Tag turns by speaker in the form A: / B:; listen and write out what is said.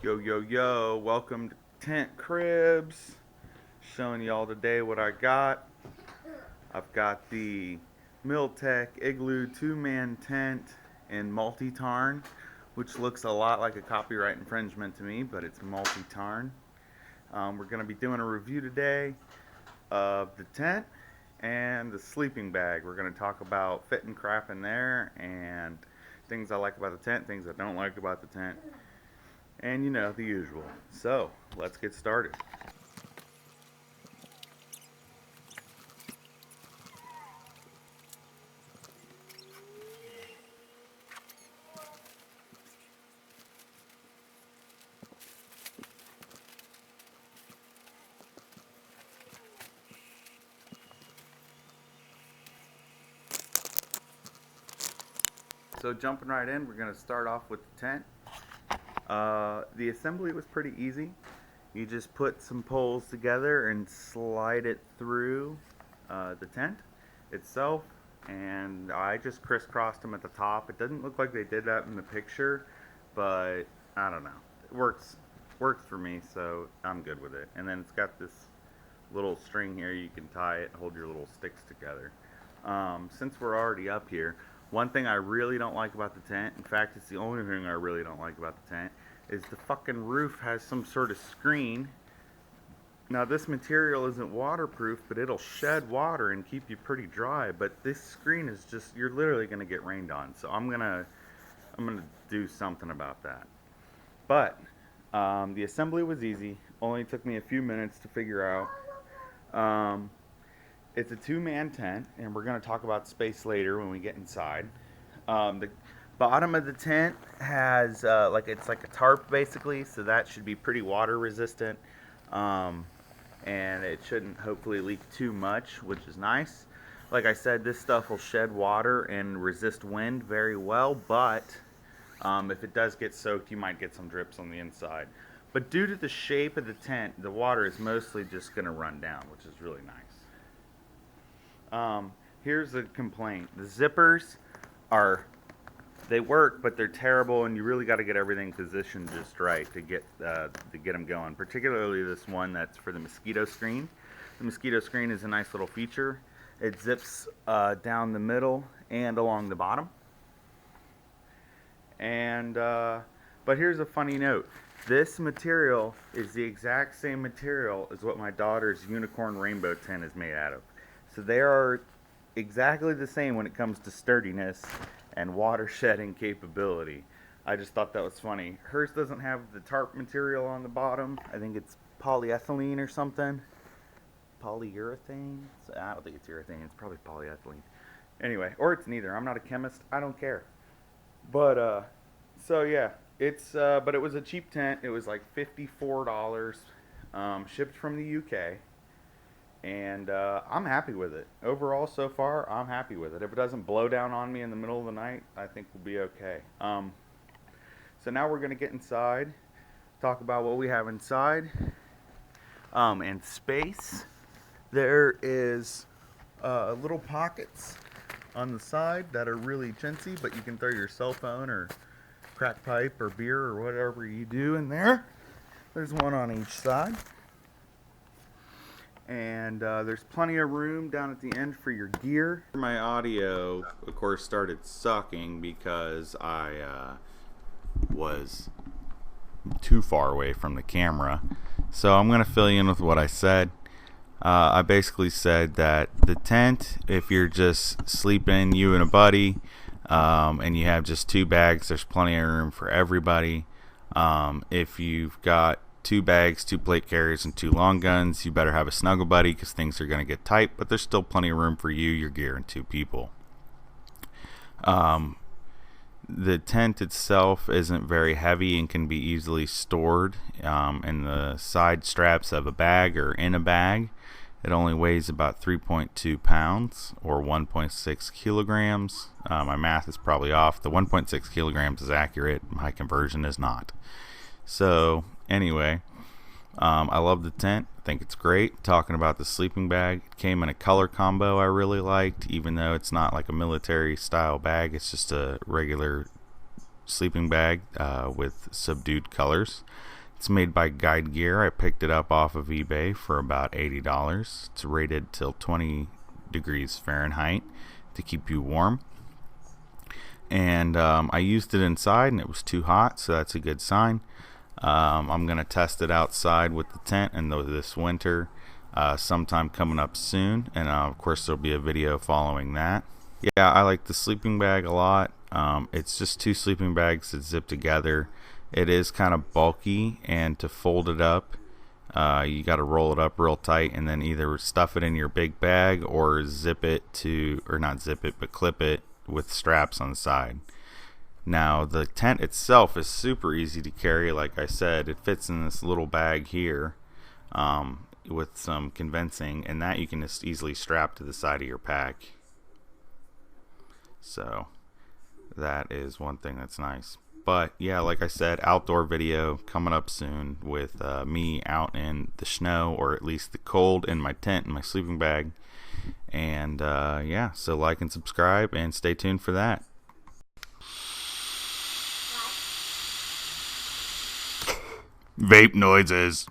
A: Yo, yo, yo, welcome to Tent Cribs. Showing y'all today what I got. I've got the Mil-Tec Iglu 2-man tent in Multitarn, which looks a lot like a copyright infringement to me, but it's Multitarn. We're going to be doing a review today of the tent and the sleeping bag. We're going to talk about fit and crap in there and things I like about the tent, things I don't like about the tent, and you know, the usual. So, let's get started. So jumping right in, we're going to start off with the tent. The assembly was pretty easy. You just put some poles together and slide it through the tent itself, and I just crisscrossed them at the top. It doesn't look like they did that in the picture, but I don't know. It works for me, so I'm good with it. And then it's got this little string here. You can tie it, hold your little sticks together. Since we're already up here, one thing I really don't like about the tent, in fact, it's the only thing I really don't like about the tent, is the fucking roof has some sort of screen. Now, this material isn't waterproof, but it'll shed water and keep you pretty dry. But this screen is just, you're literally going to get rained on. So I'm gonna do something about that. But the assembly was easy. Only took me a few minutes to figure out. It's a 2-man tent, and we're going to talk about space later when we get inside. The bottom of the tent has it's like a tarp basically, so that should be pretty water resistant, and it shouldn't hopefully leak too much, which is nice. Like I said, this stuff will shed water and resist wind very well, but if it does get soaked, you might get some drips on the inside. But due to the shape of the tent, the water is mostly just going to run down, which is really nice. Here's a complaint. The zippers they work, but they're terrible, and you really got to get everything positioned just right to get them going. Particularly this one that's for the mosquito screen. The mosquito screen is a nice little feature. It zips down the middle and along the bottom. And but here's a funny note. This material is the exact same material as what my daughter's unicorn rainbow tent is made out of. So they are exactly the same when it comes to sturdiness and water shedding capability. I just thought that was funny. Hers doesn't have the tarp material on the bottom. I think it's polyethylene or something. Polyurethane? I don't think it's urethane. It's probably polyethylene. Anyway, or it's neither. I'm not a chemist. I don't care. But, so yeah. But it was a cheap tent. It was like $54, shipped from the UK. And I'm happy with it. Overall, so far, I'm happy with it. If it doesn't blow down on me in the middle of the night, I think we'll be okay. So now we're going to get inside, talk about what we have inside. And space. There is little pockets on the side that are really chintzy, but you can throw your cell phone or crack pipe or beer or whatever you do in there. There's one on each side. And there's plenty of room down at the end for your gear. My audio, of course, started sucking because I was too far away from the camera. So I'm going to fill you in with what I said. I basically said that the tent, if you're just sleeping, you and a buddy, and you have just 2 bags, there's plenty of room for everybody. If you've got 2 bags, 2 plate carriers, and 2 long guns, you better have a snuggle buddy because things are going to get tight, but there's still plenty of room for you, your gear, and 2 people. The tent itself isn't very heavy and can be easily stored in the side straps of a bag or in a bag. It only weighs about 3.2 pounds or 1.6 kilograms. My math is probably off. The 1.6 kilograms is accurate. My conversion is not. So anyway, I love the tent. I think it's great. Talking about the sleeping bag, it came in a color combo I really liked, even though it's not like a military style bag. It's just a regular sleeping bag with subdued colors. It's made by Guide Gear. I picked it up off of eBay for about $80. It's rated till 20 degrees Fahrenheit to keep you warm. And I used it inside and it was too hot, so that's a good sign. I'm going to test it outside with the tent and this winter sometime coming up soon. And of course there'll be a video following that. Yeah, I like the sleeping bag a lot. It's just 2 sleeping bags that zip together. It is kind of bulky, and to fold it up, you got to roll it up real tight and then either stuff it in your big bag or zip it to, or not zip it, but clip it with straps on the side. Now the tent itself is super easy to carry. Like I said, it fits in this little bag here with some convincing, and that you can just easily strap to the side of your pack. So that is one thing that's nice. But yeah, like I said, outdoor video coming up soon with me out in the snow, or at least the cold, in my tent and my sleeping bag. And yeah, so like and subscribe and stay tuned for that. Vape noises.